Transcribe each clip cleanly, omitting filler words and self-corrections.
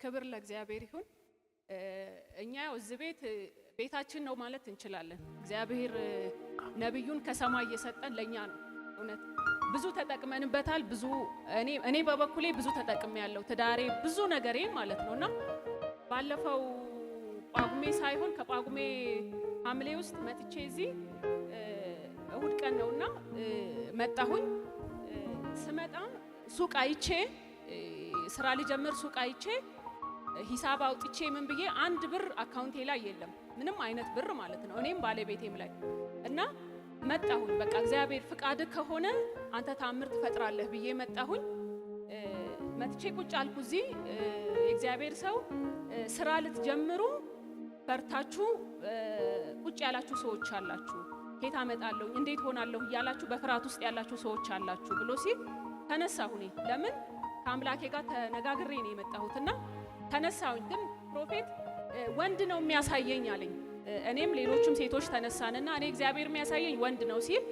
ክብር ለእግዚአብሔር ይሁን። እኛ እዚህ ቤታችን ነው ማለት እንችላለን። እግዚአብሔር ነብዩን ከሰማይ እየሰጠን ለኛ ነው። እውነት ብዙ ተጠቅመንበታል። ብዙ እኔ በበኩሌ ብዙ ተጠቅሜያለሁ። ትዳሬ ብዙ ነገሬ ማለት ነውና ባለፈው ጳጉሜ ሳይሆን ከጳጉሜ ሐምሌ ውስጥ መጥቼ እዚህ እሁድ ቀን ነውና መጣሁኝ። ስመጣ ሱቅ አይቼ ስራ ልጀምር ሱቅ አይቼ ሂሳብ አውጥቼ ምን ብዬ አንድ ብር አካውንቴ ላይ የለም፣ ምንም አይነት ብር ማለት ነው፣ እኔም ባለቤቴም ላይ እና መጣሁኝ። በቃ እግዚአብሔር ፍቃድ ከሆነ አንተ ታምር ትፈጥራለህ ብዬ መጣሁኝ። መጥቼ ቁጭ አልኩ። እዚህ የእግዚአብሔር ሰው ስራ ልትጀምሩ ፈርታችሁ ቁጭ ያላችሁ ሰዎች አላችሁ፣ ከየት አመጣለሁ እንዴት ሆናለሁ እያላችሁ በፍርሃት ውስጥ ያላችሁ ሰዎች አላችሁ ብሎ ሲል ተነሳሁኝ። ለምን ከአምላኬ ጋር ተነጋግሬ ነው የመጣሁትና ተነሳሁኝ። ግን ፕሮፌት ወንድ ነው የሚያሳየኝ አለኝ። እኔም ሌሎችም ሴቶች ተነሳንና እኔ እግዚአብሔር የሚያሳየኝ ወንድ ነው ሲል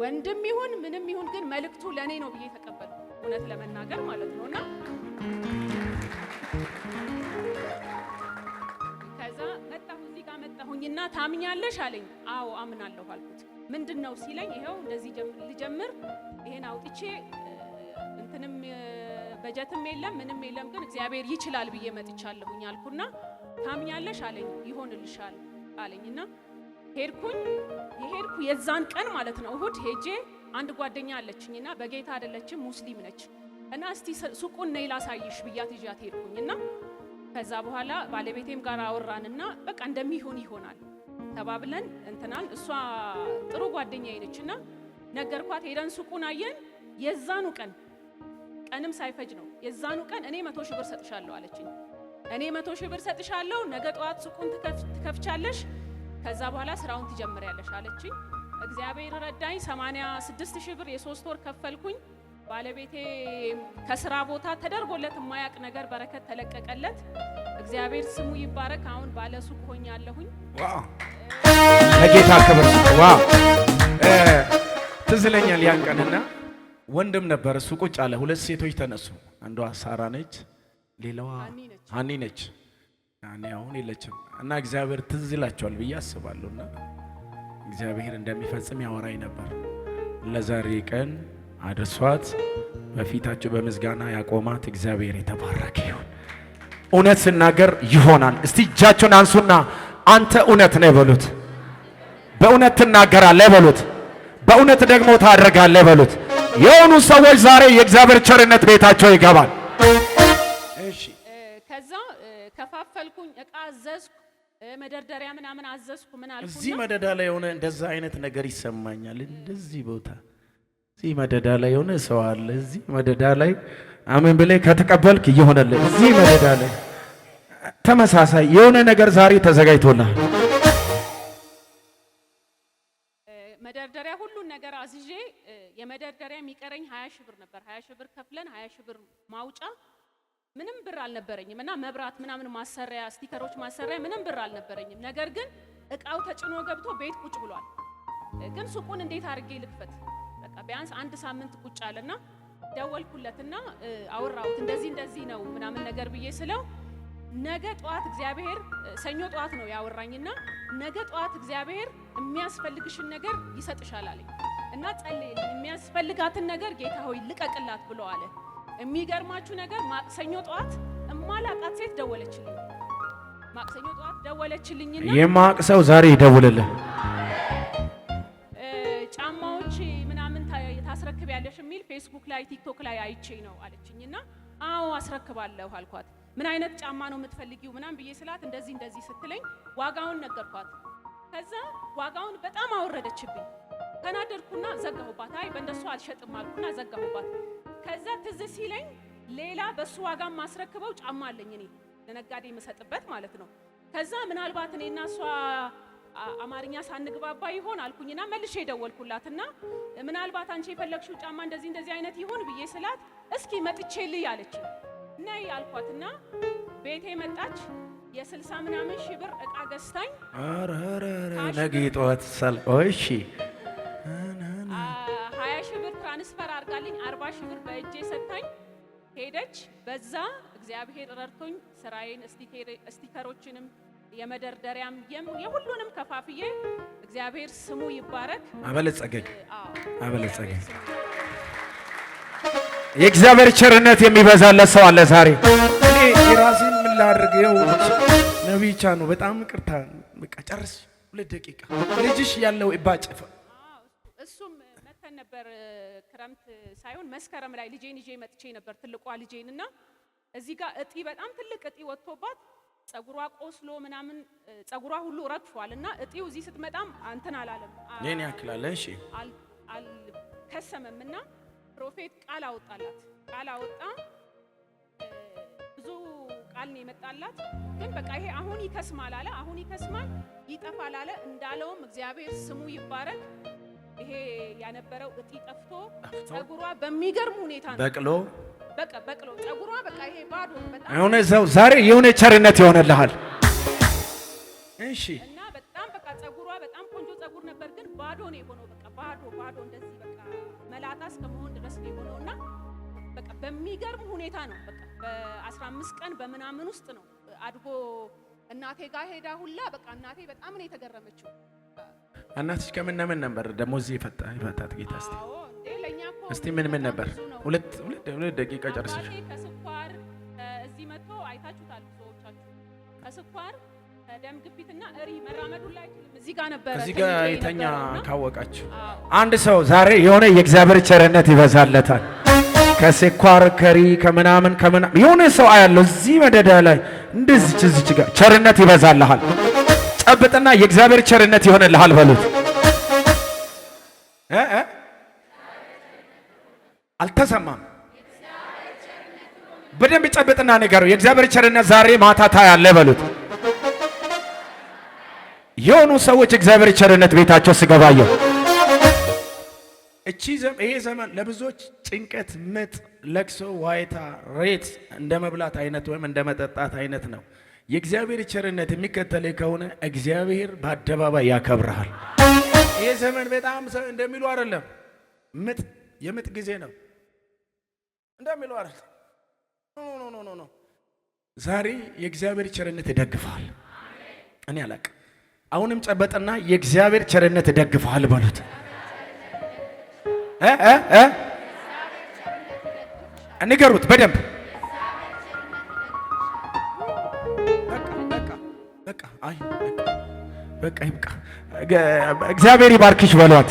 ወንድም ይሁን ምንም ይሁን ግን መልእክቱ ለኔ ነው ብዬ ተቀበልኩ፣ እውነት ለመናገር ማለት ነውና ከዛ መጣሁ። እዚህ ጋር መጣሁኝና ታምኛለሽ አለኝ። አዎ አምናለሁ አልኩት። ምንድነው ሲለኝ ይሄው እንደዚህ ልጀምር ይሄን አውጥቼ እንትንም በጀትም የለም ምንም የለም፣ ግን እግዚአብሔር ይችላል ብዬ መጥቻለሁኝ አልኩና ታምኛለሽ አለኝ። ይሆንልሻል አለኝና ሄድኩኝ። የሄድኩ የዛን ቀን ማለት ነው እሁድ ሄጄ አንድ ጓደኛ አለችኝና በጌታ አይደለችም ሙስሊም ነች እና እስቲ ሱቁን ነይ ላሳይሽ ብያት ይዣት ሄድኩኝና ከዛ በኋላ ባለቤቴም ጋር አወራንና በቃ እንደሚሆን ይሆናል ተባብለን እንትናል። እሷ ጥሩ ጓደኛዬ ነችና ነገርኳት። ሄደን ሱቁን አየን። የዛኑ ቀንም ሳይፈጅ ነው የዛኑ ቀን እኔ 100 ሺህ ብር ሰጥሻለሁ አለችኝ። እኔ 100 ሺህ ብር ሰጥሻለሁ፣ ነገ ጠዋት ሱቁን ትከፍቻለሽ፣ ከዛ በኋላ ስራውን ትጀምሪያለሽ አለችኝ። እግዚአብሔር ረዳኝ። 86 ሺህ ብር የ3 ወር ከፈልኩኝ። ባለቤቴ ከስራ ቦታ ተደርጎለት የማያውቅ ነገር በረከት ተለቀቀለት። እግዚአብሔር ስሙ ይባረክ። አሁን ባለ ሱቅ ሆኛለሁኝ። ዋው! ለጌታ ክብር። ዋው! ትዝ ይለኛል ያን ቀንና ወንድም ነበር እሱ ቁጭ አለ። ሁለት ሴቶች ተነሱ። አንዷ ሳራ ነች፣ ሌላዋ ሃኒ ነች። ያኔ አሁን የለችም እና እግዚአብሔር ትዝ ይላቸዋል ብዬ አስባለሁና እግዚአብሔር እንደሚፈጽም ያወራኝ ነበር። ለዛሬ ቀን አድርሷት በፊታችሁ በምስጋና ያቆማት እግዚአብሔር የተባረከ ይሁን። እውነት ስናገር ይሆናል። እስቲ እጃችሁን አንሱና አንተ እውነት ነህ በሉት። በእውነት ትናገራለህ በሉት። በእውነት ደግሞ ታደርጋለህ በሉት። የሆኑ ሰዎች ዛሬ የእግዚአብሔር ቸርነት ቤታቸው ይገባል። እሺ ከዛ ከፋፈልኩኝ፣ እቃ አዘዝኩ፣ መደርደሪያ ምናምን አዘዝኩ። ምን አልኩና እዚህ መደዳ ላይ የሆነ እንደዛ አይነት ነገር ይሰማኛል። እንደዚህ ቦታ እዚህ መደዳ ላይ የሆነ ሰው አለ። እዚህ መደዳ ላይ አሜን ብለህ ከተቀበልክ ይሆነልህ። እዚህ መደዳ ላይ ተመሳሳይ የሆነ ነገር ዛሬ ተዘጋጅቶልሃል። መደርደሪያ ሁሉን ነገር አዝዤ የመደርደሪያ የሚቀረኝ 20 ሺህ ብር ነበር። 20 ሺህ ብር ከፍለን 20 ሺህ ብር ማውጫ ምንም ብር አልነበረኝም እና መብራት ምናምን ማሰሪያ ስቲከሮች ማሰሪያ ምንም ብር አልነበረኝም። ነገር ግን እቃው ተጭኖ ገብቶ ቤት ቁጭ ብሏል። ግን ሱቁን እንዴት አድርጌ ልክፈት? በቃ ቢያንስ አንድ ሳምንት ቁጭ አለና ደወልኩለትና አወራሁት። እንደዚህ ነው ምናምን ነገር ብዬ ስለው ነገ ጠዋት እግዚአብሔር ሰኞ ጠዋት ነው ያወራኝና ነገ ጠዋት እግዚአብሔር የሚያስፈልግሽን ነገር ይሰጥሻል አለኝ እና ጸልይልኝ፣ የሚያስፈልጋትን ነገር ጌታ ሆይ ልቀቅላት ብሎ አለ። የሚገርማችሁ ነገር ማክሰኞ ጠዋት እማላቃት ሴት ደወለችልኝ። ማክሰኞ ጠዋት ደወለችልኝና የማቅሰው ዛሬ ይደውልልህ ጫማዎች ምናምን ታስረክቢያለሽ የሚል ፌስቡክ ላይ ቲክቶክ ላይ አይቼ ነው አለችኝና አዎ አስረክባለሁ አልኳት። ምን አይነት ጫማ ነው የምትፈልጊው ምናምን ብዬ ስላት እንደዚህ ስትለኝ ዋጋውን ነገርኳት። ከዛ ዋጋውን በጣም አወረደችብኝ። ተናደድኩና ዘጋሁባት። አይ በእንደሱ አልሸጥም አልኩና ዘጋሁባት። ከዛ ትዝ ሲለኝ ሌላ በሱ ዋጋ ማስረክበው ጫማ አለኝ እኔ ለነጋዴ የምሰጥበት ማለት ነው። ከዛ ምናልባት እኔና እሷ አማርኛ ሳንግባባ ይሆን አልኩኝና መልሼ ደወልኩላትና ምናልባት አንቺ የፈለግሽው ጫማ እንደዚህ አይነት ይሆን ብዬ ስላት እስኪ መጥቼልኝ አለችኝ። ነይ አልኳትና ቤቴ መጣች። የ60 ምናምን ሺህ ብር እቃ ገዝታኝ ነገ ጠዋት ሳልቆይሽ 20 ሺህ ብር ትራንስፈር አድርጋልኝ 40 ሺህ ብር በእጄ ሰጣኝ። ሄደች። በዛ እግዚአብሔር ረድቶኝ ስራዬን ስቲከሮችንም የመደርደሪያም የሁሉንም ከፋፍዬ እግዚአብሔር ስሙ ይባረክ አበለጸገኝ። የእግዚአብሔር ቸርነት የሚበዛለት ሰው አለ ዛሬ። እኔ የራሴን ምን ላድርገው? ነቢቻ ነው። በጣም ይቅርታ። በቃ ጨርስ። 2 ደቂቃ ልጅሽ ያለው ባጭፍ እሱም መተን ነበር። ክረምት ሳይሆን መስከረም ላይ ልጄን ይዤ መጥቼ ነበር፣ ትልቋ ልጄን እና እዚህ ጋር እጢ በጣም ትልቅ እጢ ወጥቶባት ጸጉሯ ቆስሎ ምናምን ጸጉሯ ሁሉ ረግፏል እና እጢው እዚህ ስትመጣም አንተን አላለም የኔ ያክላል። እሺ አልከሰመም እና ፕሮፌት ቃል አወጣላት። ቃል አወጣ። ብዙ ቃል ነው የመጣላት። ግን በቃ ይሄ አሁን ይከስማል አለ። አሁን ይከስማል ይጠፋል አለ። እንዳለውም እግዚአብሔር ስሙ ይባረክ። ይሄ ያነበረው እጢ ጠፍቶ ጸጉሯ በሚገርም ሁኔታ ነው በቅሎ ጸጉሯ በቃ ይሄ ባዶ በጣም የሆነ ሰው ዛሬ የሆነ ቸርነት ይሆንልሃል። እሺ እና በጣም በቃ ጸጉሯ በጣም ቆንጆ ጸጉር ነበር፣ ግን ባዶ ነው የሆነው። በቃ ባዶ እንደዚህ በቃ መላጣ እስከመሆን ድረስ ነው የሆነውና በቃ በሚገርም ሁኔታ ነው በቃ በ15 ቀን በምናምን ውስጥ ነው አድጎ እናቴ ጋር ሄዳ ሁላ በቃ እናቴ በጣም ነው የተገረመችው። እናትሽ ከምን ነበር ደግሞ እዚህ ይፈታት ጌታ? እስቲ ምን ነበር? 2 ደቂቃ ጨርሰሽ። ከስኳር እዚህ መጥቶ አይታችሁታል ብዙዎቻችሁ። ከስኳር ደም ግፊትና እሪ መራመዱ ላይ እዚህ ጋር ነበር። እዚህ ጋር የተኛ ካወቃችሁ አንድ ሰው ዛሬ የሆነ የእግዚአብሔር ቸርነት ይበዛለታል። ከስኳር ከሪ ከምናምን የሆነ ሰው አያለው እዚህ መደዳ ላይ እንደዚህ ጋር ቸርነት ይበዛልሃል። ጨብጥና የእግዚአብሔር ቸርነት ይሆንልሃል በሉት። አልተሰማም? በደንብ ጨብጥና ንገረው። የእግዚአብሔር ቸርነት ዛሬ ማታ ታያለ በሉት። የሆኑ ሰዎች እግዚአብሔር ቸርነት ቤታቸው ስገባየው ይሄ ዘመን ለብዙዎች ጭንቀት፣ ምጥ፣ ለቅሶ፣ ዋይታ፣ ሬት እንደ መብላት አይነት ወይም እንደ መጠጣት አይነት ነው። የእግዚአብሔር ቸርነት የሚከተል ከሆነ እግዚአብሔር በአደባባይ ያከብርሃል። ይሄ ዘመን በጣም እንደሚሉ አይደለም። የምጥ ጊዜ ነው እንደሚሉ አይደለም። ኖ ዛሬ የእግዚአብሔር ቸርነት ይደግፋል። እኔ አላቅም። አሁንም ጨበጠና የእግዚአብሔር ቸርነት ይደግፋል በሉት። ንገሩት በደንብ። በቃ ይብቃ። እግዚአብሔር ይባርክሽ በሏት።